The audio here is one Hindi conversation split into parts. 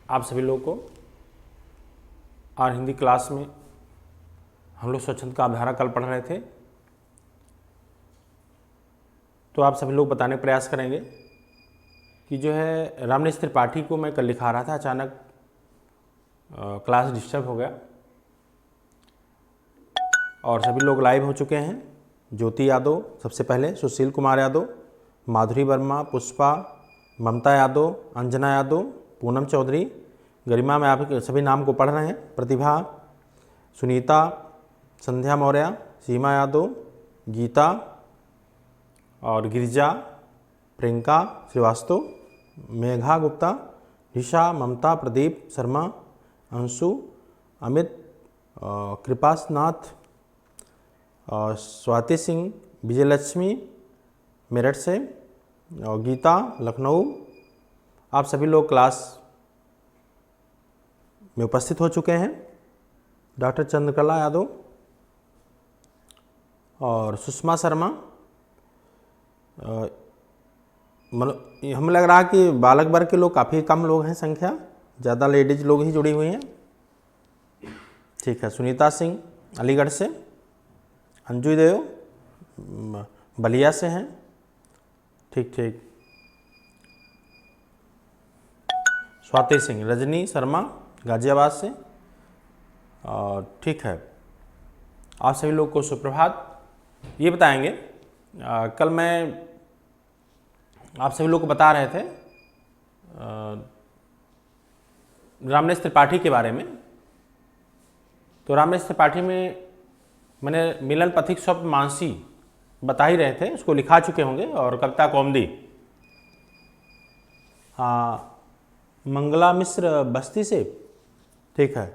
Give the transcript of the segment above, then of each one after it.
आप सभी लोगों को और हिंदी क्लास में हम लोग स्वच्छंद का अवधारणा कल पढ़ रहे थे, तो आप सभी लोग बताने का प्रयास करेंगे कि जो है रामनेश त्रिपाठी को मैं कल लिखा रहा था, अचानक क्लास डिस्टर्ब हो गया और सभी लोग लाइव हो चुके हैं। ज्योति यादव सबसे पहले, सुशील कुमार यादव, माधुरी वर्मा, पुष्पा, ममता यादव, अंजना यादव, पूनम चौधरी, गरिमा, में आप सभी नाम को पढ़ रहे हैं, प्रतिभा, सुनीता, संध्या मौर्य, सीमा यादव, गीता और गिरिजा, प्रियंका श्रीवास्तव, मेघा गुप्ता, निशा, ममता, प्रदीप शर्मा, अंशु, अमित, कृपासनाथ, स्वाति सिंह, विजयलक्ष्मी मेरठ से, और गीता लखनऊ। आप सभी लोग क्लास में उपस्थित हो चुके हैं। डॉक्टर चंद्रकला यादव और सुषमा शर्मा। हमें लग रहा है कि बालक वर्ग के लोग काफ़ी कम लोग हैं, संख्या ज़्यादा लेडीज लोग ही जुड़ी हुई हैं। ठीक है, सुनीता सिंह अलीगढ़ से, अंजू देव बलिया से हैं। ठीक ठीक, स्वाति सिंह, रजनी शर्मा गाजियाबाद से, और ठीक है, आप सभी लोग को सुप्रभात। ये बताएंगे कल मैं आप सभी लोग को बता रहे थे रामनेश त्रिपाठी के बारे में। तो रामनेश त्रिपाठी में मैंने मिलन पथिक स्वप्न मानसी बता ही रहे थे, उसको लिखा चुके होंगे, और कविता कौमुदी, हाँ, मंगला मिश्र बस्ती से, ठीक है,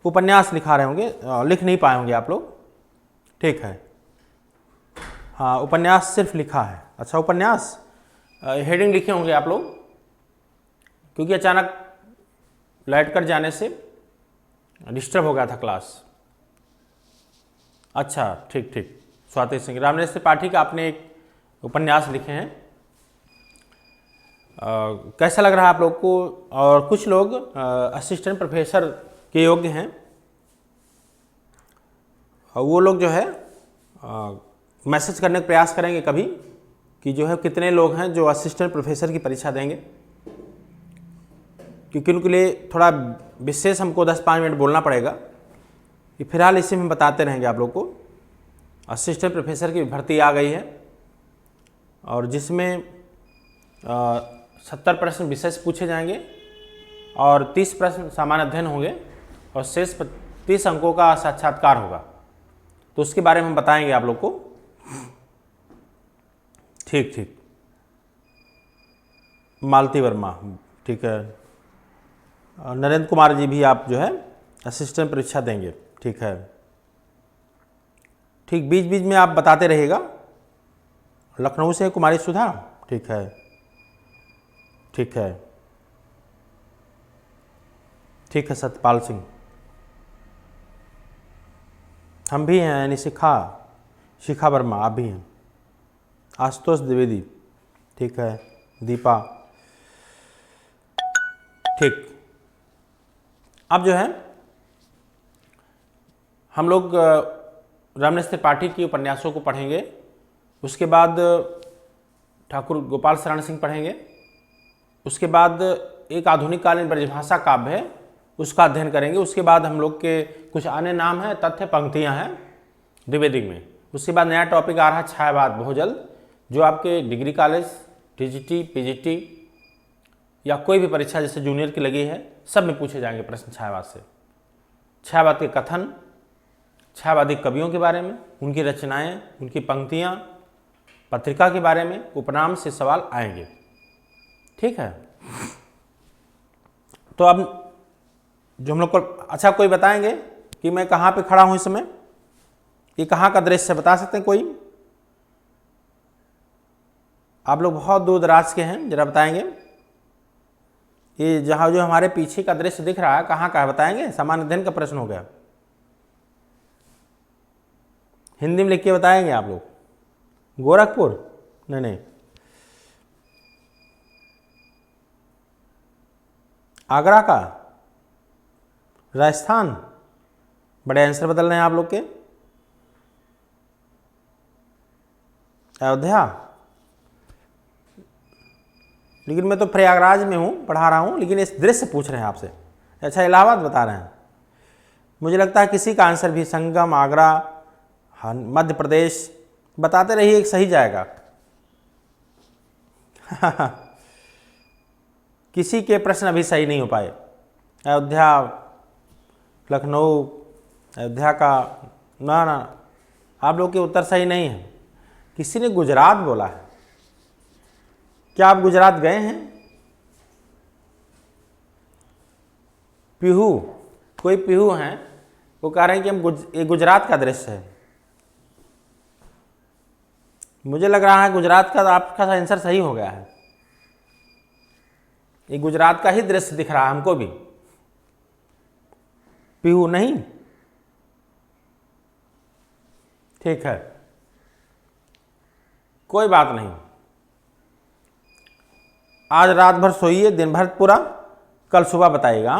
उपन्यास लिखा रहे होंगे, लिख नहीं पाए होंगे आप लोग, ठीक है, हाँ, उपन्यास सिर्फ लिखा है। अच्छा, उपन्यास हेडिंग लिखे होंगे आप लोग, क्योंकि अचानक लाइट कट जाने से डिस्टर्ब हो गया था क्लास। अच्छा, ठीक ठीक, स्वाति सिंह, रामनेश त्रिपाठी का आपने एक उपन्यास लिखे हैं, कैसा लग रहा है आप लोग को? और कुछ लोग असिस्टेंट प्रोफेसर के योग्य हैं, वो लोग जो है मैसेज करने का प्रयास करेंगे कभी कि जो है कितने लोग हैं जो असिस्टेंट प्रोफेसर की परीक्षा देंगे, क्योंकि उनके लिए थोड़ा विशेष हमको 10-5 मिनट बोलना पड़ेगा। कि फिलहाल इसी में बताते रहेंगे आप लोग को। असिस्टेंट प्रोफेसर की भर्ती आ गई है, और जिसमें 70 प्रश्न विषय से पूछे जाएंगे और 30 प्रश्न सामान्य अध्ययन होंगे, और शेष 30 अंकों का साक्षात्कार होगा। तो उसके बारे में हम बताएंगे आप लोग को। ठीक ठीक, मालती वर्मा, ठीक है, नरेंद्र कुमार जी भी आप जो है असिस्टेंट परीक्षा देंगे, ठीक है, ठीक, बीच बीच में आप बताते रहिएगा। लखनऊ से कुमारी सुधा, ठीक है, ठीक है, ठीक है, सतपाल सिंह, हम भी हैं, यानी शिखा वर्मा आप भी हैं, आशुतोष द्विवेदी, ठीक है, दीपा, ठीक। अब जो है हम लोग रामनेश त्रिपाठी के उपन्यासों को पढ़ेंगे, उसके बाद ठाकुर गोपाल शरण सिंह पढ़ेंगे, उसके बाद एक आधुनिक कालीन ब्रजभाषा काव्य है उसका अध्ययन करेंगे, उसके बाद हम लोग के कुछ अन्य नाम हैं, तथ्य पंक्तियां हैं द्विवेदी में, उसके बाद नया टॉपिक आ रहा है छायावाद बहुत जल्द, जो आपके डिग्री कॉलेज, टीजीटी, पीजीटी या कोई भी परीक्षा जैसे जूनियर की लगी है, सब में पूछे जाएंगे प्रश्न छायावाद से। छायावाद के कथन, छायावादी कवियों के बारे में, उनकी रचनाएं, उनकी पंक्तियां, पत्रिका के बारे में, उपनाम से सवाल आएंगे, ठीक है। तो अब जो हम लोग को, अच्छा, कोई बताएंगे कि मैं कहाँ पे खड़ा हूँ इस समय? ये कहाँ का दृश्य बता सकते हैं कोई? आप लोग बहुत दूर दराज के हैं, जरा बताएंगे। ये जहाँ जो हमारे पीछे का दृश्य दिख रहा है कहाँ का है, बताएंगे? सामान्य अध्ययन का प्रश्न हो गया, हिंदी में लिख के बताएंगे आप लोग। गोरखपुर? नहीं, आगरा का, राजस्थान, बड़े आंसर बदल रहे हैं आप लोग के। अयोध्या, लेकिन मैं तो प्रयागराज में हूँ, पढ़ा रहा हूँ, लेकिन इस दृश्य पूछ रहे हैं आपसे। अच्छा, इलाहाबाद बता रहे हैं। मुझे लगता है किसी का आंसर भी संगम, आगरा, मध्य प्रदेश बताते रहिए, एक सही जाएगा। किसी के प्रश्न अभी सही नहीं हो पाए। अयोध्या, लखनऊ, अयोध्या का, ना ना, आप लोग के उत्तर सही नहीं है। किसी ने गुजरात बोला है। क्या आप गुजरात गए हैं? पीहू, कोई पीहू हैं, वो कह रहे हैं कि हम ये गुजरात का दृश्य है। मुझे लग रहा है गुजरात का आपका आंसर सही हो गया है। ये गुजरात का ही दृश्य दिख रहा है हमको भी। पीहू नहीं, ठीक है, कोई बात नहीं। आज रात भर सोइए, दिन भर पूरा, कल सुबह बताइएगा।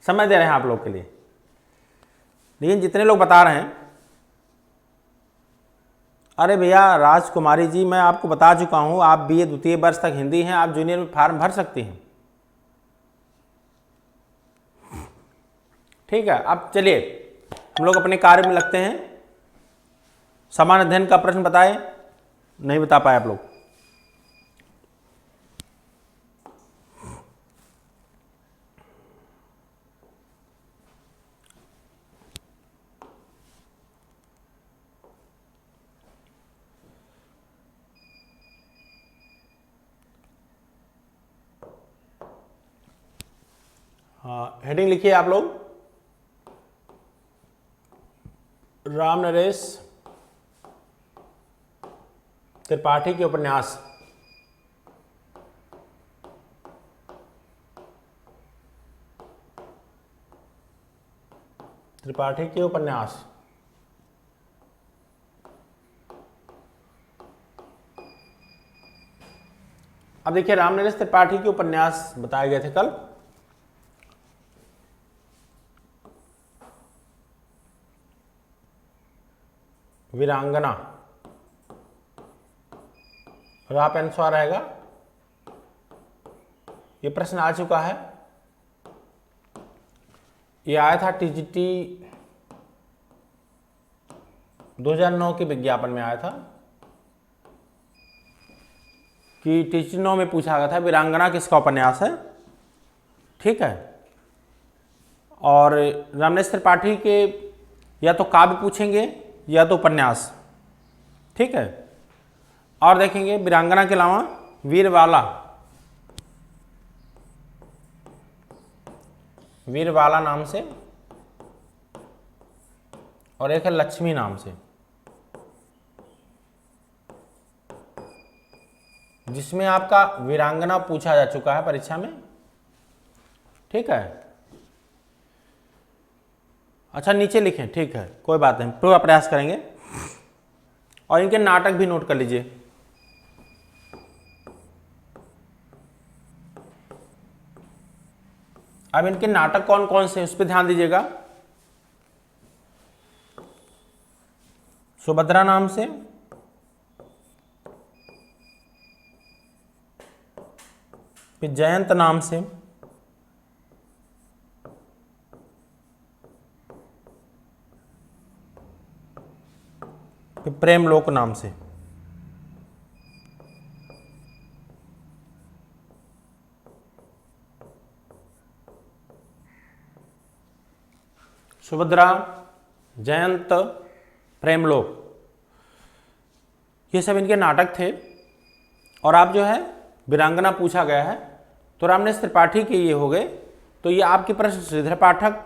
समय दे रहे हैं आप लोग के लिए। लेकिन जितने लोग बता रहे हैं, अरे भैया राजकुमारी जी, मैं आपको बता चुका हूं, आप बीए द्वितीय वर्ष तक हिंदी हैं, आप जूनियर में फॉर्म भर सकती हैं। ठीक है, अब चलिए हम लोग अपने कार्य में लगते हैं। समान अध्ययन का प्रश्न बताए, नहीं बता पाए आप लोग। हाँ, हेडिंग लिखिए आप लोग, राम नरेश त्रिपाठी के उपन्यास। त्रिपाठी के उपन्यास। अब देखिए, राम नरेश त्रिपाठी के उपन्यास बताए गए थे कल। वीरांगना, राप आंसर रहेगा। ये प्रश्न आ चुका है, ये आया था टीजीटी 2009 के विज्ञापन में आया था कि टीजीटी 9 में पूछा गया था वीरांगना किसका उपन्यास है। ठीक है, और राम नरेश त्रिपाठी के या तो काव्य पूछेंगे या तो उपन्यास। ठीक है, और देखेंगे वीरांगना के अलावा वीरबाला, वीरबाला नाम से, और एक है लक्ष्मी नाम से, जिसमें आपका वीरांगना पूछा जा चुका है परीक्षा में। ठीक है, अच्छा नीचे लिखें, ठीक है, कोई बात नहीं, पूरा प्रयास करेंगे। और इनके नाटक भी नोट कर लीजिए। अब इनके नाटक कौन कौन से, उस पर ध्यान दीजिएगा। सुभद्रा नाम से, फिर जयंत नाम से, फिर प्रेमलोक नाम से। सुभद्रा, जयंत, प्रेमलोक, ये सब इनके नाटक थे। और आप जो है वीरांगना पूछा गया है, तो राम नरेश त्रिपाठी के ये हो गए। तो ये आपके प्रश्न श्रीधर पाठक,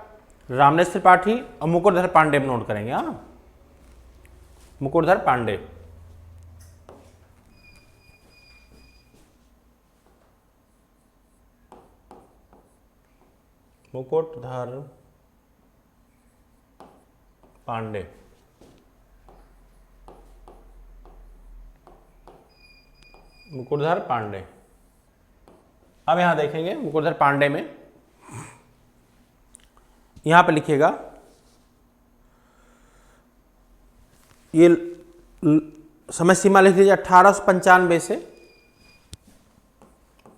राम नरेश त्रिपाठी और मुकुटधर पांडे में नोट करेंगे। हाँ, मुकुटधर पांडे। मुकुटधर पांडे, मुकुटधर पांडे। अब यहाँ देखेंगे मुकुटधर पांडे में, यहाँ पे लिखिएगा ये समय सीमा लिख लीजिए 1895 से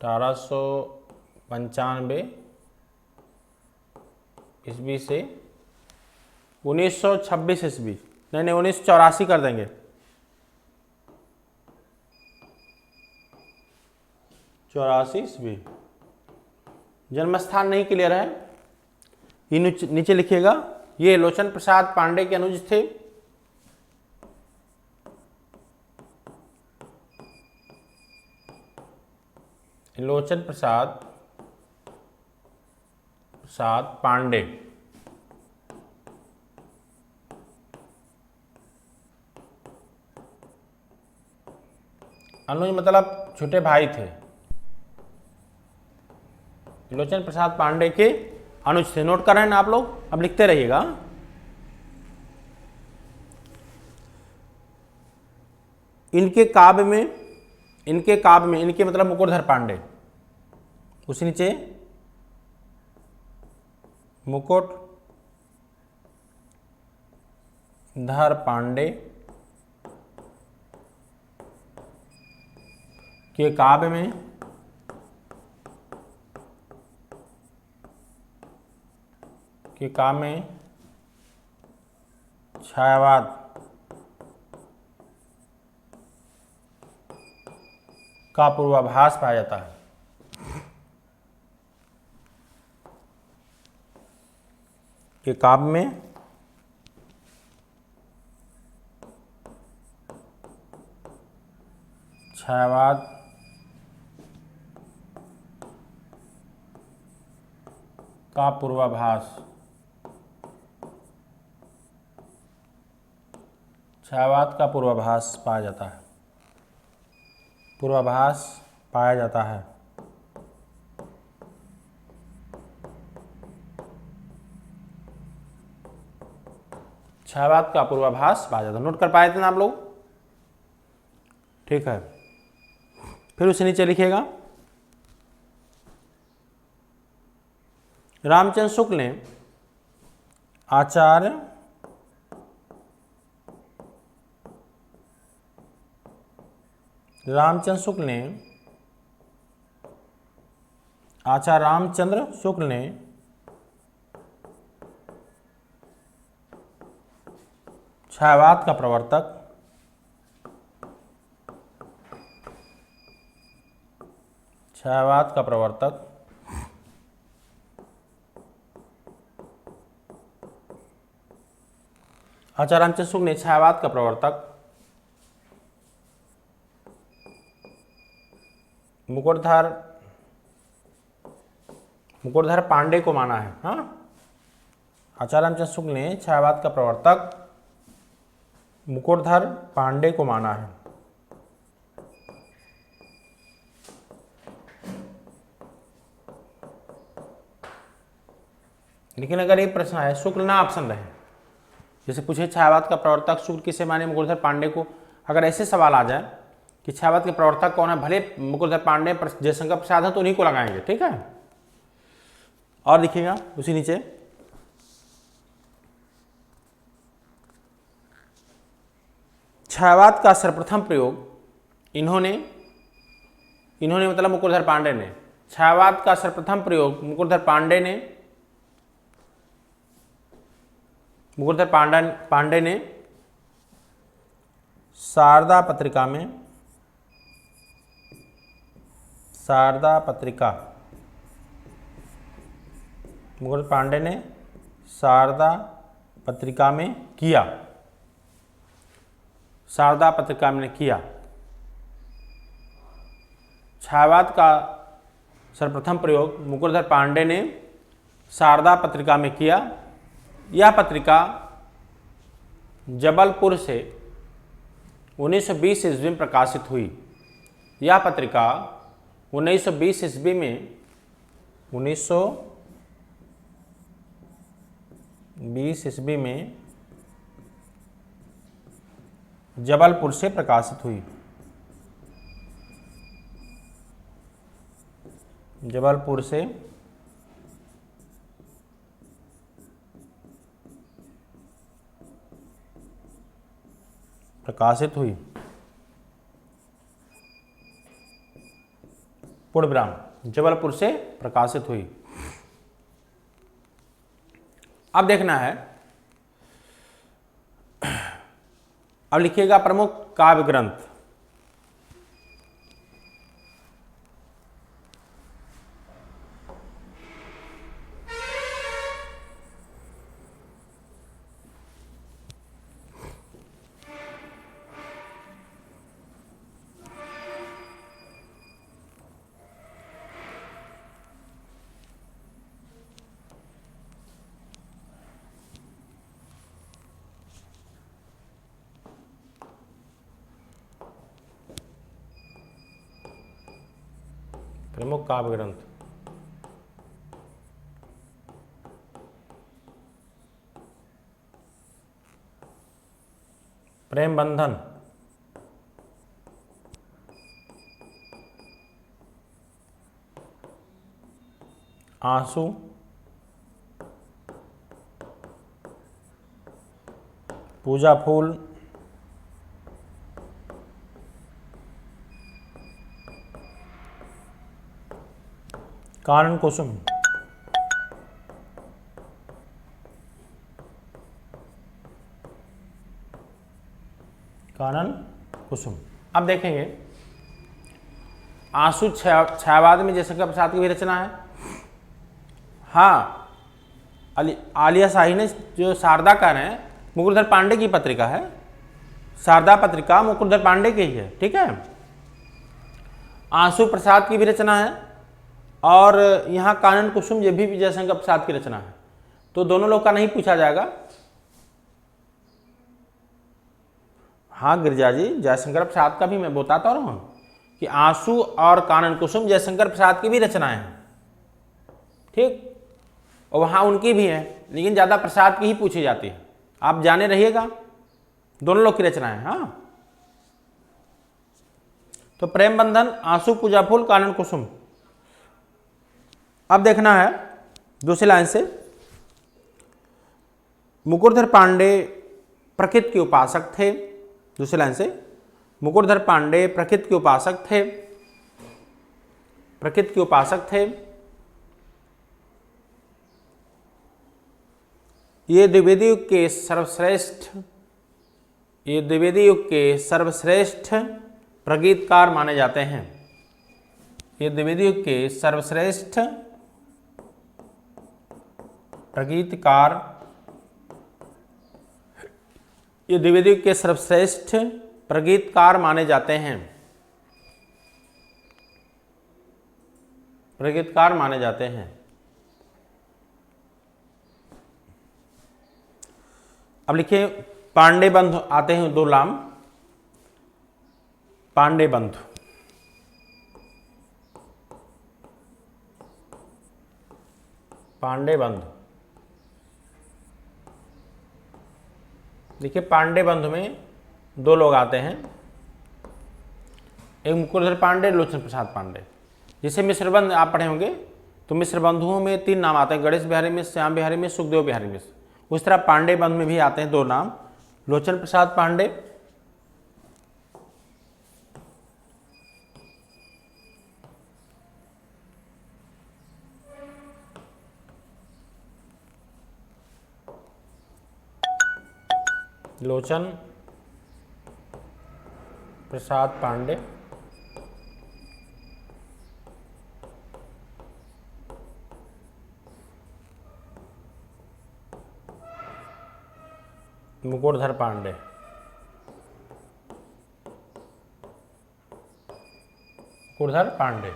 1895 ईस्वी से 1926 ईस्वी, नहीं 1984 कर देंगे, 84 ईस्वी। जन्मस्थान नहीं क्लियर है, ये नीचे लिखिएगा। ये लोचन प्रसाद पांडे के अनुज थे। लोचन प्रसाद पांडे अनुज मतलब छोटे भाई थे। लोचन प्रसाद पांडे के अनुज थे। नोट कर रहे हैं ना आप लोग, अब लिखते रहिएगा। इनके काव्य में इनके मतलब मुकुटधर पांडे, उसी नीचे मुकुटधर पांडे के काव्य में छायावाद का पूर्वाभास पाया जाता है। के काव्य में छायावाद का पूर्वाभास पाया जाता है। पूर्वाभास पाया जाता है। छायावाद का पूर्वाभास पाया जाता है। नोट कर पाए थे ना आप लोग? ठीक है, फिर उसे नीचे लिखिएगा। रामचंद्र शुक्ल ने आचार्य रामचंद्र शुक्ल ने छायावाद का प्रवर्तक आचार्य रामचंद्र शुक्ल ने छायावाद का प्रवर्तक मुकुटधर पांडे को माना है। हाँ, आचार्य रामचंद्र शुक्ल ने छायावाद का प्रवर्तक मुकुटधर पांडे को माना है। लेकिन अगर ये प्रश्न है शुक्ल ना ऑप्शन रहे, जैसे पूछे छायावाद का प्रवर्तक शुक्ल किसे माने, मुकुटधर पांडे को, अगर ऐसे सवाल आ जाए कि छायावाद के प्रवर्तक कौन है, भले मुकुटधर पांडे जयशंकर प्रसाद है तो उन्हीं को लगाएंगे। ठीक है, और देखिएगा उसी नीचे छायावाद का सर्वप्रथम प्रयोग इन्होंने मतलब मुकुटधर पांडे ने, छायावाद का सर्वप्रथम प्रयोग मुकुटधर पांडे ने शारदा पत्रिका मुकुटधर पांडे ने शारदा पत्रिका में किया। छायावाद का सर्वप्रथम प्रयोग मुकुटधर पांडे ने शारदा पत्रिका में किया। यह पत्रिका जबलपुर से 1920 ईस्वी में प्रकाशित हुई। यह पत्रिका 1920 ईस्वी में 1920 ईस्वी में जबलपुर से प्रकाशित हुई। जबलपुर से प्रकाशित हुई। पूर्ण विराम, जबलपुर से प्रकाशित हुई। अब देखना है, अब लिखिएगा प्रमुख काव्य ग्रंथ। प्रमुख काव्य ग्रंथ। प्रेम बंधन, आंसू, पूजा फूल, कानन कुसुम। कानन कुसुम। अब देखेंगे, आंसू छायावाद में जयशंकर प्रसाद की भी रचना है। हाँ, आलिया शाही ने जो शारदा का है, मुकुटधर पांडे की पत्रिका है। शारदा पत्रिका मुकुटधर पांडे की ही है, ठीक है। आंसू प्रसाद की भी रचना है, और यहाँ कानन कुसुम ये भी जयशंकर प्रसाद की रचना है। तो दोनों लोग का नहीं पूछा जाएगा। हाँ गिरिजा जी, जयशंकर प्रसाद का भी मैं बताता रहा हूँ कि आंसू और कानन कुसुम जयशंकर प्रसाद की भी रचनाएं हैं, ठीक। और वहाँ उनकी भी है, लेकिन ज़्यादा प्रसाद की ही पूछी जाती है। आप जाने रहिएगा, दोनों लोग की रचनाएं। हाँ, तो प्रेम बंधन, आंसू, पूजा फूल, कानन कुसुम। अब देखना है दूसरी लाइन से, मुकुटधर पांडे प्रकृति के उपासक थे। दूसरी लाइन से, मुकुटधर पांडे प्रकृति के उपासक थे। प्रकृति के उपासक थे। ये द्विवेदी युग के सर्वश्रेष्ठ प्रगीतकार माने जाते हैं। ये द्विवेदी युग के सर्वश्रेष्ठ प्रगीतकार, ये द्विवेदी युग के सर्वश्रेष्ठ प्रगीतकार माने जाते हैं। प्रगीतकार माने जाते हैं। अब लिखिए, पांडे बंधु आते हैं दो नाम। पांडे बंधु, पांडे बंधु। देखिए, पांडे बंधु में दो लोग आते हैं, एक मुकुटधर पांडे, लोचन प्रसाद पांडे। जिसे मिश्र बंध आप पढ़े होंगे, तो मिश्र बंधुओं में तीन नाम आते हैं, गणेश बिहारी मिश्र, श्याम बिहारी मिश्र, सुखदेव बिहारी मिश्र। उस तरह पांडे बंधु में भी आते हैं दो नाम, लोचन प्रसाद पांडे लोचन प्रसाद पांडे मुकुटधर पांडे। मुकुटधर पांडे,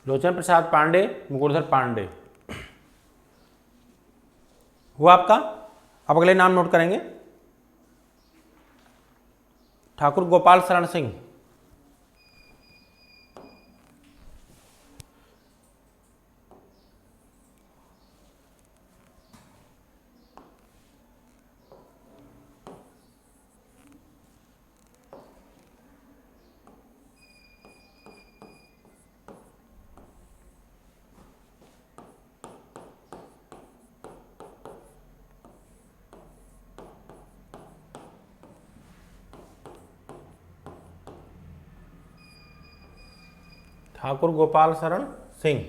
लोचन प्रसाद पांडे, मुकुटधर पांडे हुआ आपका। अब अगले नाम नोट करेंगे, ठाकुर गोपाल शरण सिंह। ठाकुर गोपाल शरण सिंह।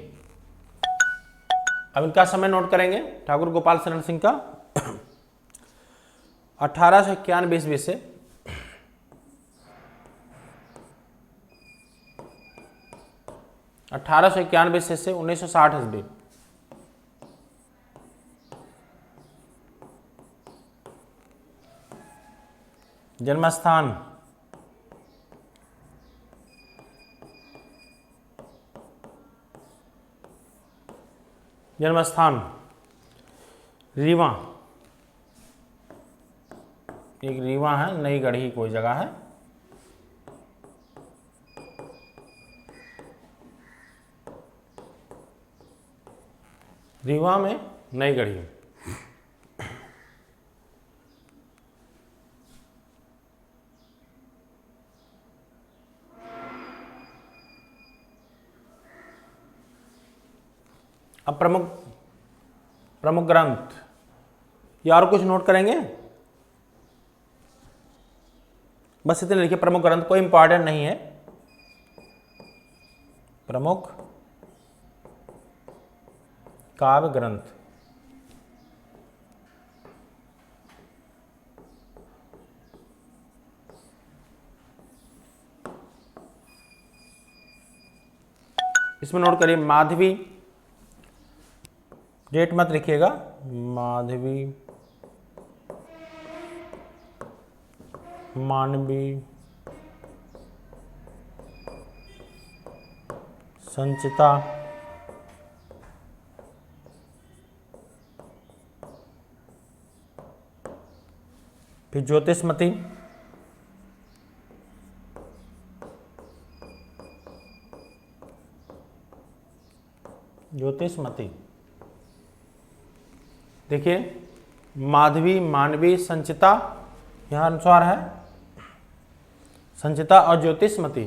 अब इनका समय नोट करेंगे। ठाकुर गोपाल शरण सिंह का 1891 ईस्वी से 1891 से 1960 ईस्वी। जन्मस्थान रीवा, एक रीवा है, नई गढ़ी कोई जगह है। रीवा में नई गढ़ी। अब प्रमुख ग्रंथ, या और कुछ नोट करेंगे? बस इतने लिखिए, प्रमुख ग्रंथ, कोई इंपॉर्टेंट नहीं है। प्रमुख काव्य ग्रंथ। इसमें नोट करिए माधवी, डेट मत लिखिएगा, माधवी, मानवी, संचिता, फिर ज्योतिषमती, देखिए माधवी, मानवी, संचिता, यहां अनुसार है संचिता और ज्योतिषमती।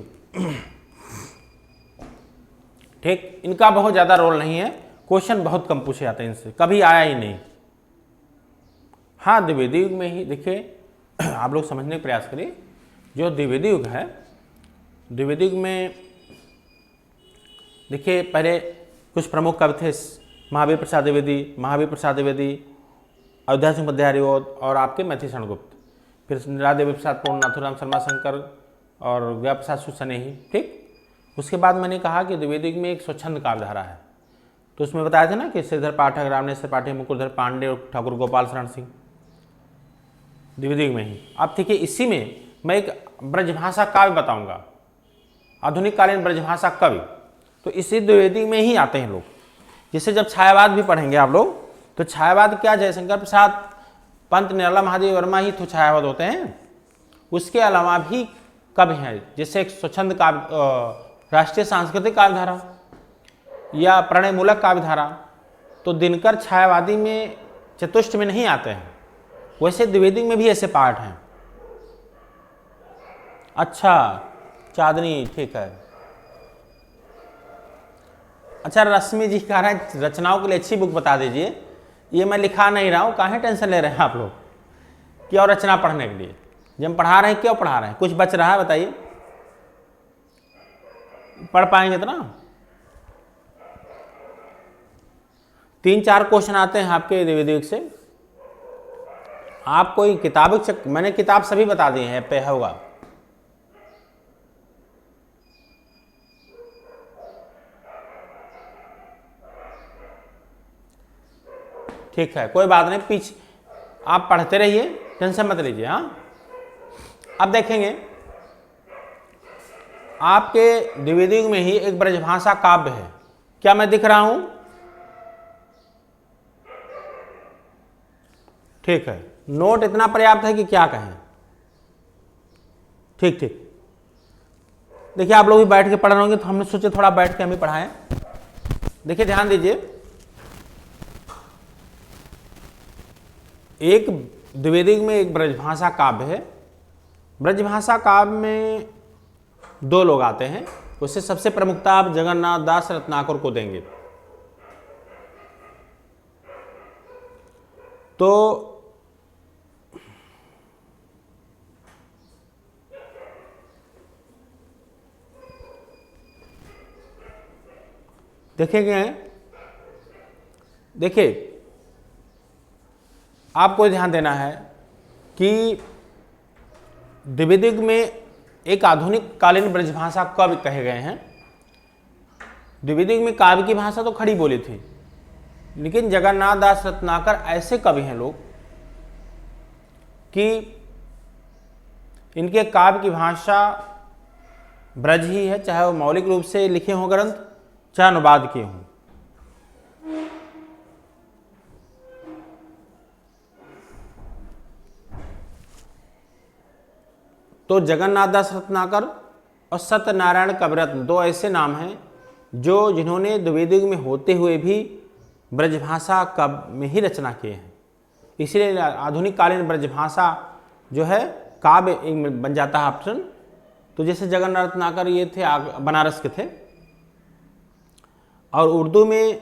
ठीक, इनका बहुत ज्यादा रोल नहीं है, क्वेश्चन बहुत कम पूछे जाते हैं इनसे, कभी आया ही नहीं। हाँ, द्विवेदी युग में ही देखिए आप लोग समझने का प्रयास करिए। जो द्विवेदी युग है, द्विवेदी युग में देखिए पहले कुछ प्रमुख कवि थे, महावीर प्रसाद द्विवेदी, अयोध्या सिंह उपाध्याय और आपके मैथिली शरण गुप्त, फिर राधेवी प्रसाद पूर्ण, नाथुराम शर्मा शंकर और गया प्रसाद सुसनेही। ठीक, उसके बाद मैंने कहा कि द्विवेदी युग में एक स्वच्छंद काव्यधारा है, तो उसमें बताया था ना कि श्रीधर पाठक, रामनेश्वर पाठक, मुकुरधर पांडे और ठाकुर गोपाल शरण सिंह, द्विवेदी युग में ही। अब देखिए इसी में मैं एक ब्रजभाषा काव्य बताऊंगा, आधुनिक कालीन ब्रजभाषा कवि, तो इसी द्विवेदी में ही आते हैं लोग। जैसे जब छायावाद भी पढ़ेंगे आप लोग, तो छायावाद क्या, जयशंकर प्रसाद, पंत, निराला महादेव वर्मा ही तो छायावाद होते हैं। उसके अलावा भी कवि हैं, जैसे एक स्वच्छंद काव्य, राष्ट्रीय सांस्कृतिक काव्यधारा या प्रणयमूलक काव्यधारा, तो दिनकर छायावादी में, चतुष्ट में नहीं आते हैं। वैसे द्विवेदी में भी ऐसे पार्ट हैं। अच्छा, चांदनी, ठीक है। अच्छा, रश्मि जी कह रहे हैं रचनाओं के लिए अच्छी बुक बता दीजिए। ये मैं लिखा नहीं रहा हूँ, काहे टेंशन ले रहे हैं आप लोग, क्यों रचना पढ़ने के लिए? जब हम पढ़ा रहे हैं, क्यों पढ़ा रहे हैं? कुछ बच रहा है बताइए, पढ़ पाएंगे तो ना? 3-4 क्वेश्चन आते हैं आपके द्विवेदी से। आप कोई किताब, मैंने किताब सभी बता दी है पे होगा। ठीक है, कोई बात नहीं, पीछे आप पढ़ते रहिए, टेंशन मत लीजिए। हाँ, अब देखेंगे आपके द्विवेदी युग में ही एक ब्रजभाषा काव्य है, क्या मैं दिख रहा हूं? ठीक है, नोट इतना पर्याप्त है कि क्या कहें। ठीक ठीक, देखिए आप लोग भी बैठ के पढ़ रहे होंगे, तो हमने सोचे थोड़ा बैठ के हम ही पढ़ाएं। देखिए ध्यान दीजिए, एक द्विवेदी युग में एक ब्रजभाषा काव्य है। ब्रजभाषा काव्य में 2 लोग आते हैं, उससे सबसे प्रमुखता आप जगन्नाथ दास रत्नाकर को देंगे। तो देखे गए हैं। देखिए, आपको ध्यान देना है कि द्विवेदी युग में एक आधुनिक कालीन ब्रजभाषा कब कहे गए हैं। द्विवेदी युग में काव्य की भाषा तो खड़ी बोली थी, लेकिन जगन्नाथ दास रत्नाकर ऐसे कवि हैं लोग कि इनके काव्य की भाषा ब्रज ही है, चाहे वो मौलिक रूप से लिखे हों ग्रंथ, चाहे अनुवाद किए हों। तो जगन्नाथ दास रत्नाकर और सत्यनारायण कविरत्न दो ऐसे नाम हैं जिन्होंने द्विवेदी युग में होते हुए भी ब्रजभाषा काव्य में ही रचना किए हैं। इसलिए आधुनिक कालीन ब्रजभाषा जो है काव्य बन जाता है ऑप्शन। तो जैसे जगन्नाथ रत्नाकर ये थे बनारस के थे और उर्दू में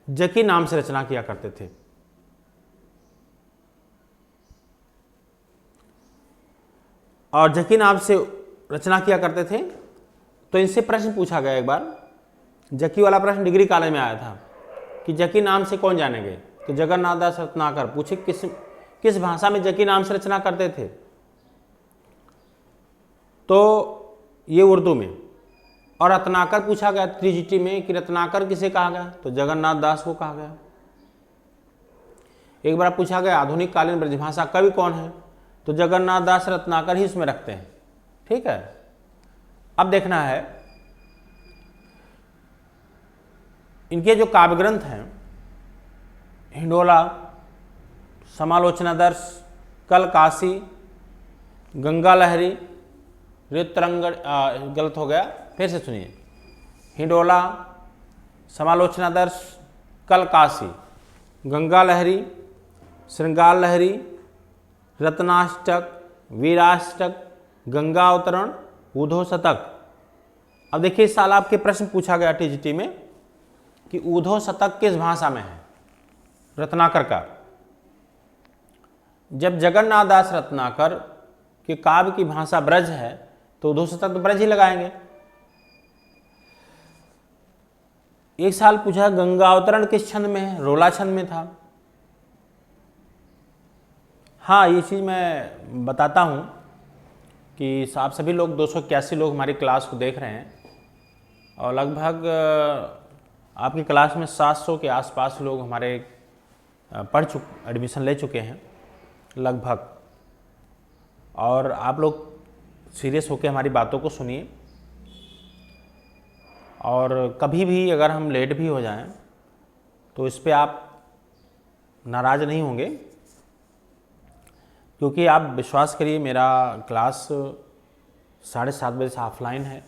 जकी नाम से रचना किया करते थे। और जकी नाम से रचना किया करते थे। तो इनसे प्रश्न पूछा गया एक बार, जकी वाला प्रश्न डिग्री कॉलेज में आया था कि जकी नाम से कौन जानेंगे। तो जगन्नाथ दास रत्नाकर पूछे किस भाषा में जकी नाम से रचना करते थे। तो ये उर्दू में। और रत्नाकर पूछा गया त्रिजिटी में कि रत्नाकर किसे कहा गया, तो जगन्नाथ दास को कहा गया। एक बार पूछा गया आधुनिक कालीन ब्रजभाषा कवि कौन है, तो जगन्नाथ दास रत्नाकर ही इसमें रखते हैं। ठीक है, अब देखना है इनके जो काव्य ग्रंथ हैं, हिंडोला, समालोचनादर्श, कल काशी, गंगा लहरी, रेतरंग, गलत हो गया, फिर से सुनिए, हिंडोला, समालोचनादर्श, कल काशी, गंगा लहरी, श्रृंगार लहरी, रत्नाष्टक, वीराष्टक, गंगा अवतरण, ऊधो शतक। अब देखिए इस साल आपके प्रश्न पूछा गया टीजीटी में कि ऊधो शतक किस भाषा में है रत्नाकर का। जब जगन्नाथ दास रत्नाकर के काव्य की भाषा ब्रज है तो ऊधो शतक तो ब्रज ही लगाएंगे। एक साल पूछा गंगा अवतरण किस छंद में है, रोला छंद में था। हाँ, ये चीज़ मैं बताता हूँ कि आप सभी लोग 281 लोग हमारी क्लास को देख रहे हैं और लगभग आपकी क्लास में 700 के आसपास लोग हमारे एडमिशन ले चुके हैं लगभग। और आप लोग सीरियस होकर हमारी बातों को सुनिए और कभी भी अगर हम लेट भी हो जाएं तो इस पे आप नाराज़ नहीं होंगे, क्योंकि आप विश्वास करिए मेरा क्लास 7:30 बजे से ऑफलाइन है।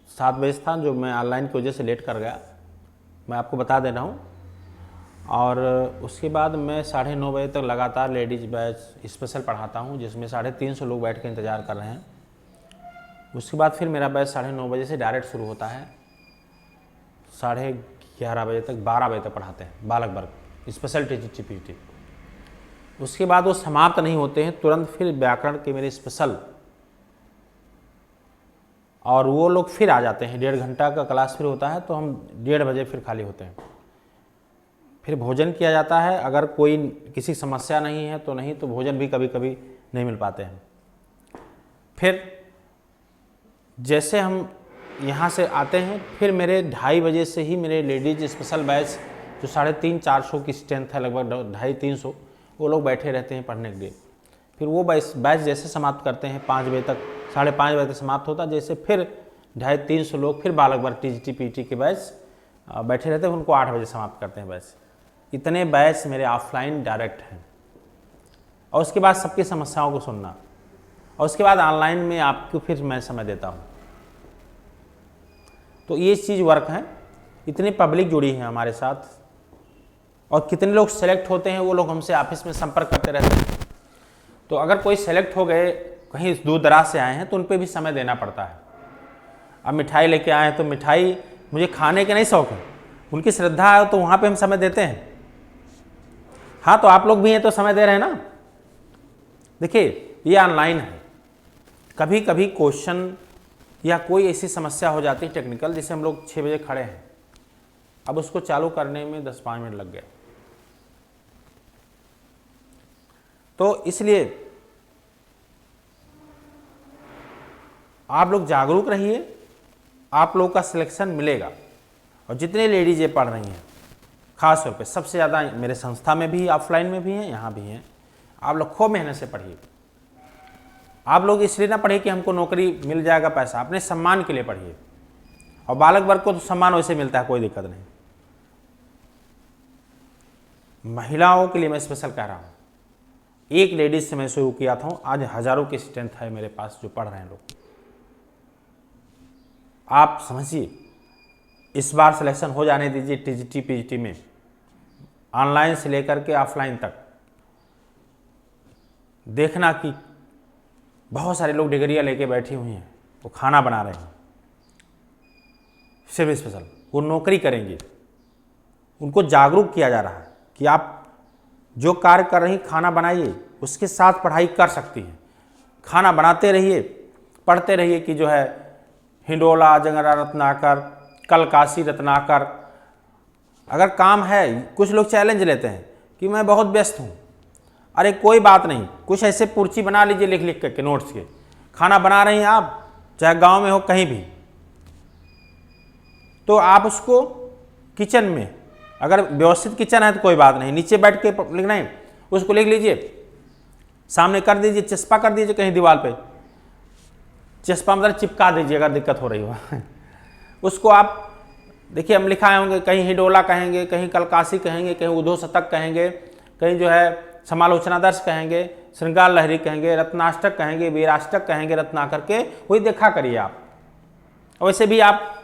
7 बजे था जो मैं ऑनलाइन की वजह से लेट कर गया, मैं आपको बता दे रहा हूँ। और उसके बाद मैं 9:30 बजे तक लगातार लेडीज़ बैच स्पेशल पढ़ाता हूँ, जिसमें 350 लोग बैठ के इंतज़ार कर रहे हैं। उसके बाद फिर मेरा बैच 9:30 बजे से डायरेक्ट शुरू होता है, 11:30 बजे तक, 12 बजे तक पढ़ाते हैं बालक वर्ग स्पेशल टीजीटी। उसके बाद वो समाप्त नहीं होते हैं, तुरंत फिर व्याकरण के मेरे स्पेशल, और वो लोग फिर आ जाते हैं। 1.5 घंटा का क्लास फिर होता है, तो हम 1:30 बजे फिर खाली होते हैं। फिर भोजन किया जाता है, अगर कोई किसी समस्या नहीं है तो नहीं, तो भोजन भी कभी कभी नहीं मिल पाते हैं। फिर जैसे हम यहाँ से आते हैं, फिर मेरे 2:30 बजे से ही मेरे लेडीज स्पेशल बैच जो 350-400 की स्ट्रेंथ है, लगभग 250-300, वो लोग बैठे रहते हैं पढ़ने के लिए। फिर वो बैच जैसे समाप्त करते हैं 5 बजे तक, 5:30 बजे तक समाप्त होता है, जैसे फिर 250-300 लोग फिर बालक वर्ग टीजीटी पीटी के बैच बैठे रहते हैं, उनको 8 बजे समाप्त करते हैं बैच। इतने बैच मेरे ऑफलाइन डायरेक्ट हैं। और उसके बाद सबकी समस्याओं को सुनना, और उसके बाद ऑनलाइन में आपको फिर मैं समय देता हूँ। तो ये चीज़ वर्क है। इतनी पब्लिक जुड़ी है हमारे साथ, और कितने लोग सेलेक्ट होते हैं वो लोग हमसे ऑफिस में संपर्क करते रहते हैं। तो अगर कोई सेलेक्ट हो गए, कहीं दूर दराज से आए हैं, तो उन पर भी समय देना पड़ता है। अब मिठाई लेके आए हैं तो मिठाई मुझे खाने के नहीं शौक है, उनकी श्रद्धा है तो वहाँ पे हम समय देते हैं। हाँ, तो आप लोग भी हैं तो समय दे रहे हैं ना। देखिए ये ऑनलाइन है, कभी कभी क्वेश्चन या कोई ऐसी समस्या हो जाती है टेक्निकल, जैसे हम लोग 6 बजे खड़े हैं, अब उसको चालू करने में 10-5 मिनट लग गए। तो इसलिए आप लोग जागरूक रहिए, आप लोग का सिलेक्शन मिलेगा। और जितने लेडीज ये पढ़ रही हैं खास तौर पे, सबसे ज़्यादा मेरे संस्था में भी, ऑफलाइन में भी हैं, यहाँ भी हैं, आप लोग खूब मेहनत से पढ़िए। आप लोग इसलिए ना पढ़िए कि हमको नौकरी मिल जाएगा पैसा, अपने सम्मान के लिए पढ़िए। और बालक वर्ग को तो सम्मान वैसे मिलता है, कोई दिक्कत नहीं। महिलाओं के लिए मैं स्पेशल कह रहा हूँ। एक लेडीज से मैं शुरू किया था, आज हजारों की स्ट्रेंथ है मेरे पास जो पढ़ रहे हैं लोग। आप समझिए, इस बार सिलेक्शन हो जाने दीजिए टीजीटी पीजीटी में, ऑनलाइन से लेकर के ऑफलाइन तक। देखना कि बहुत सारे लोग डिग्रियां लेके बैठी हुई हैं, वो खाना बना रहे हैं, सिर्फ स्पेशल वो नौकरी करेंगे। उनको जागरूक किया जा रहा है कि आप जो कार्य कर रही खाना बनाइए, उसके साथ पढ़ाई कर सकती हैं। खाना बनाते रहिए, पढ़ते रहिए कि जो है हिंडोला, जंगरा रत्नाकर, कलकासी रत्नाकर। अगर काम है, कुछ लोग चैलेंज लेते हैं कि मैं बहुत व्यस्त हूँ। अरे कोई बात नहीं, कुछ ऐसे पर्ची बना लीजिए लिख लिख करके नोट्स के। खाना बना रही हैं आप, चाहे गांव में हो कहीं भी, तो आप उसको किचन में, अगर व्यवस्थित किचन है तो कोई बात नहीं, नीचे बैठ के लिखना है, उसको लिख लीजिए, सामने कर दीजिए, चस्पा कर दीजिए कहीं दीवार पे। चस्पा मतलब चिपका दीजिए अगर दिक्कत हो रही हो उसको आप देखिए, हम लिखाए होंगे, कहीं हिडोला कहेंगे, कहीं कलकासी कहेंगे, कहीं उद्धव शतक कहेंगे, कहीं जो है समालोचनादर्श कहेंगे, श्रृंगार लहरी कहेंगे, रत्नाष्टक कहेंगे, वीराष्टक कहेंगे, रत्नाकर के, वही देखा करिए आप। वैसे भी आप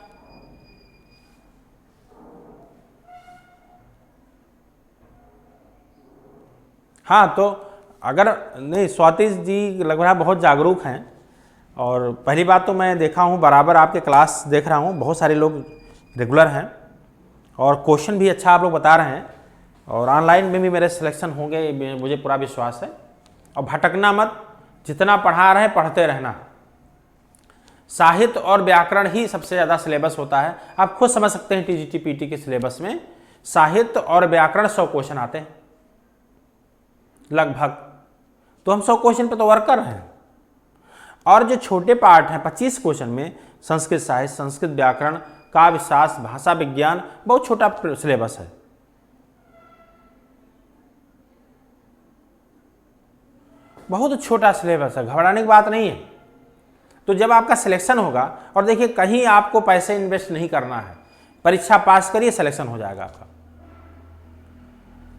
हाँ, तो अगर नहीं, स्वाति जी लगभग बहुत जागरूक हैं। और पहली बात तो मैं देखा हूँ, बराबर आपके क्लास देख रहा हूँ, बहुत सारे लोग रेगुलर हैं और क्वेश्चन भी अच्छा आप लोग बता रहे हैं। और ऑनलाइन में भी मेरे सिलेक्शन होंगे, मुझे पूरा विश्वास है। और भटकना मत, जितना पढ़ा रहे पढ़ते रहना। साहित्य और व्याकरण ही सबसे ज़्यादा सिलेबस होता है, आप खुद समझ सकते हैं। टीजीटी पीटी के सिलेबस में साहित्य और व्याकरण 100 क्वेश्चन आते हैं लगभग। तो हम 100 क्वेश्चन पे तो वर्क कर रहे हैं। और जो छोटे पार्ट हैं 25 क्वेश्चन में, संस्कृत साहित्य, संस्कृत व्याकरण, काव्य शास्त्र, भाषा विज्ञान, बहुत छोटा सिलेबस है। बहुत छोटा सिलेबस है, घबराने की बात नहीं है। तो जब आपका सिलेक्शन होगा, और देखिए कहीं आपको पैसे इन्वेस्ट नहीं करना है, परीक्षा पास करिए, सिलेक्शन हो जाएगा आपका।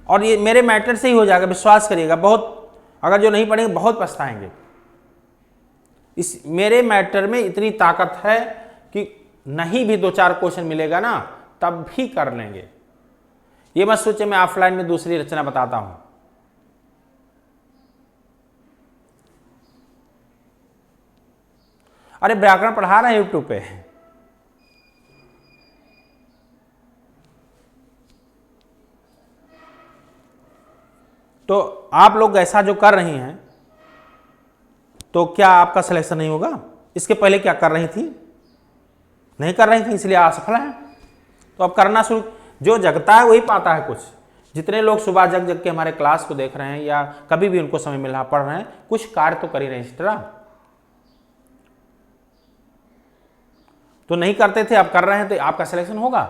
और ये मेरे मैटर से ही हो जाएगा, विश्वास करिएगा। बहुत, अगर जो नहीं पढ़ेंगे बहुत पछताएंगे। इस मेरे मैटर में इतनी ताकत है कि नहीं भी 2-4 क्वेश्चन मिलेगा ना, तब भी कर लेंगे। ये मत सोचे मैं ऑफलाइन में दूसरी रचना बताता हूं। अरे व्याकरण पढ़ा रहे हैं यूट्यूब पे, तो आप लोग ऐसा जो कर रही हैं, तो क्या आपका सिलेक्शन नहीं होगा? इसके पहले क्या कर रही थी? नहीं कर रही थी, इसलिए असफल है। तो अब करना शुरू, जो जगता है वही पाता है कुछ। जितने लोग सुबह जग जग के हमारे क्लास को देख रहे हैं, या कभी भी उनको समय मिल रहा पढ़ रहे हैं, कुछ कार्य तो कर ही रहे हैं। इस तरह तो नहीं करते थे, अब कर रहे हैं, तो आपका सिलेक्शन होगा।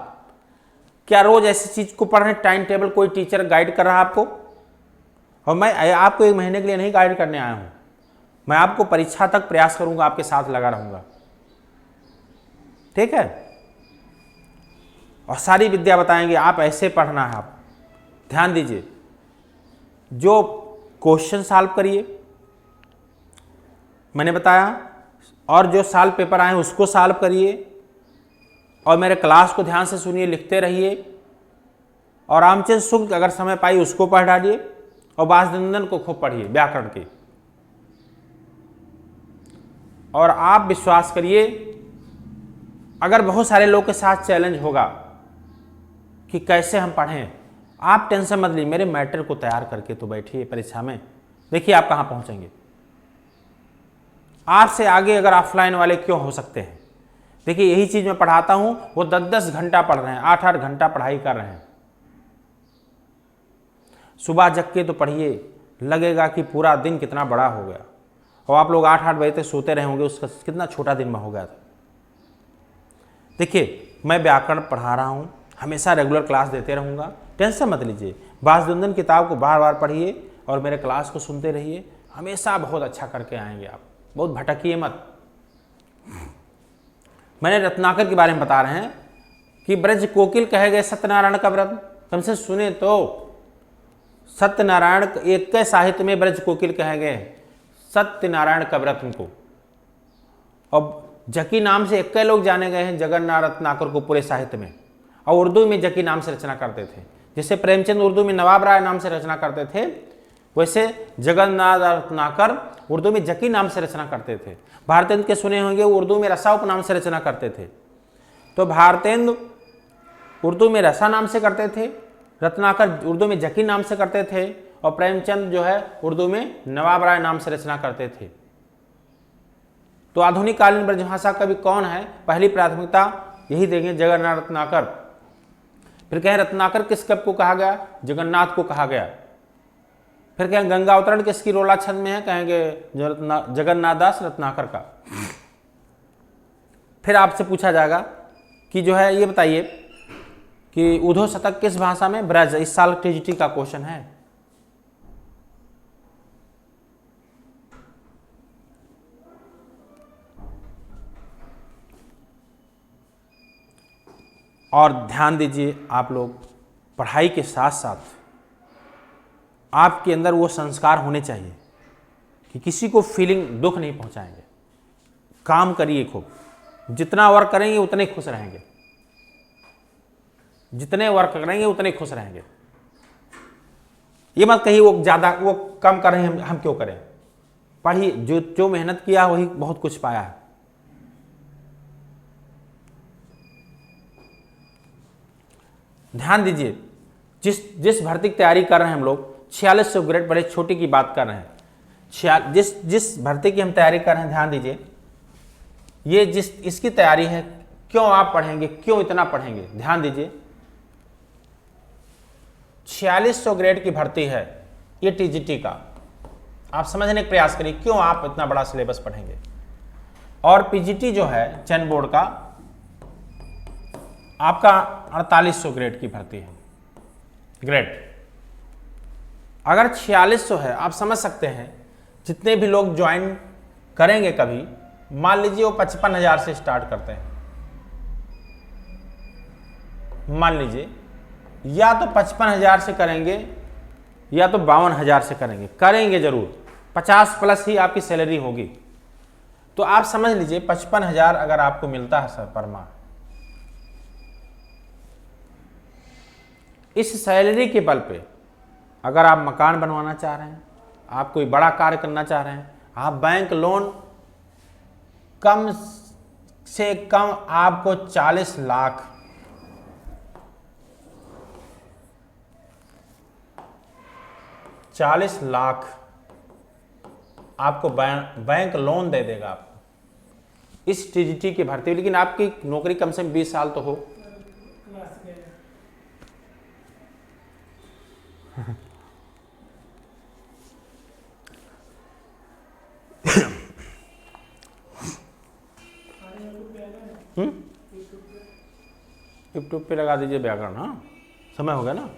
क्या रोज ऐसी चीज को पढ़ रहे हैं? टाइम टेबल कोई टीचर गाइड कर रहा है आपको? और मैं आपको 1 महीने के लिए नहीं गाइड करने आया हूं, मैं आपको परीक्षा तक प्रयास करूंगा, आपके साथ लगा रहूंगा, ठीक है? और सारी विद्या बताएंगे, आप ऐसे पढ़ना है। आप ध्यान दीजिए, जो क्वेश्चन सॉल्व करिए, मैंने बताया, और जो साल पेपर आए उसको सॉल्व करिए, और मेरे क्लास को ध्यान से सुनिए, लिखते रहिए। और रामचंद्र शुक्ल अगर समय पाई उसको पढ़ डालिए, और वासुदेवन को खूब पढ़िए व्याकरण के। और आप विश्वास करिए, अगर बहुत सारे लोग के साथ चैलेंज होगा कि कैसे हम पढ़ें, आप टेंशन मत लीजिए, मेरे मैटर को तैयार करके तो बैठिए परीक्षा में, देखिए आप कहां पहुंचेंगे। आपसे आगे अगर ऑफलाइन वाले क्यों हो सकते हैं, देखिए यही चीज़ मैं पढ़ाता हूँ, वो 10-10 घंटा पढ़ रहे हैं, 8-8 घंटा पढ़ाई कर रहे हैं। सुबह जग के तो पढ़िए, लगेगा कि पूरा दिन कितना बड़ा हो गया। और आप लोग 8-8 बजे तक सोते रहे होंगे, उसका कितना छोटा दिन में हो गया था। देखिए मैं व्याकरण पढ़ा रहा हूँ, हमेशा रेगुलर क्लास देते रहूँगा, टेंशन मत लीजिए। वासुदेवन किताब को बार बार पढ़िए और मेरे क्लास को सुनते रहिए, हमेशा बहुत अच्छा करके आएंगे आप। बहुत भटकिए मत। मैंने रत्नाकर के बारे में बता रहे हैं कि ब्रज कोकिल कहे गए सत्यनारायण का व्रत। कम से सुने तो सत्यनारायण एक के साहित्य में ब्रज कोकिल कहे गए सत्यनारायण का व्रत उनको। अब जकी नाम से एक लोग जाने गए हैं जगन्नाथ रत्नाकर को पूरे साहित्य में, और उर्दू में जकी नाम से रचना करते थे। जैसे प्रेमचंद उर्दू में नवाब राय नाम से रचना करते थे, वैसे जगन्नाथ रत्नाकर उर्दू में जकी नाम से रचना करते थे। भारतेंद्र के सुने होंगे, उर्दू में रसा उपनाम से रचना करते थे। तो भारतेंद्र उर्दू में रसा नाम से करते थे, रत्नाकर उर्दू में जकी नाम से करते थे, और प्रेमचंद जो है उर्दू में नवाब राय नाम से रचना करते थे। तो आधुनिक कालीन ब्रजभाषा कवि कौन है? पहली प्राथमिकता यही देंगे, जगन्नाथ रत्नाकर। फिर कहें रत्नाकर किस कवि को कहा गया? जगन्नाथ को कहा गया। फिर कहें गंगा अवतरण किसकी रोला छंद में है? कहेंगे जगन्नाथ दास रत्नाकर का। फिर आपसे पूछा जाएगा कि जो है ये बताइए कि उधो शतक किस भाषा में? ब्रज। इस साल टीजीटी का क्वेश्चन है। और ध्यान दीजिए आप लोग, पढ़ाई के साथ साथ आपके अंदर वो संस्कार होने चाहिए कि किसी को फीलिंग दुख नहीं पहुंचाएंगे। काम करिए खूब, जितना वर्क करेंगे उतने खुश रहेंगे, जितने वर्क करेंगे उतने खुश रहेंगे। ये मत कहिए वो ज़्यादा वो कम कर रहे हैं, हम क्यों करें। पढ़िए, जो मेहनत किया वही बहुत कुछ पाया है। ध्यान दीजिए, जिस भर्ती की तैयारी कर रहे हैं हम लोग, 4600 ग्रेड, बड़े छोटी की बात कर रहे हैं। जिस भर्ती की हम तैयारी कर रहे हैं, ध्यान दीजिए, ये इसकी तैयारी है, क्यों आप पढ़ेंगे, क्यों इतना पढ़ेंगे? ध्यान दीजिए, 4600 ग्रेड की भर्ती है ये टीजीटी का। आप समझने का प्रयास करिए, क्यों आप इतना बड़ा सिलेबस पढ़ेंगे। और पीजीटी जो है चयन बोर्ड का, आपका 4800 ग्रेड की भर्ती है ग्रेड। अगर 4600 है, आप समझ सकते हैं जितने भी लोग ज्वाइन करेंगे कभी, मान लीजिए वो 55,000 से स्टार्ट करते हैं, मान लीजिए, या तो 55,000 से करेंगे या तो 52,000 से करेंगे जरूर, 50 प्लस ही आपकी सैलरी होगी। तो आप समझ लीजिए 55,000 अगर आपको मिलता है सर पर माह, इस सैलरी के बल पे अगर आप मकान बनवाना चाह रहे हैं, आप कोई बड़ा कार्य करना चाह रहे हैं, आप बैंक लोन कम से कम आपको 40 लाख, आपको बैंक लोन दे देगा आपको इस टीजीटी की भर्ती। लेकिन आपकी नौकरी कम से कम 20 साल तो हो। यूट्यूब पे लगा दीजिए व्याकरण। हाँ, समय हो गया ना।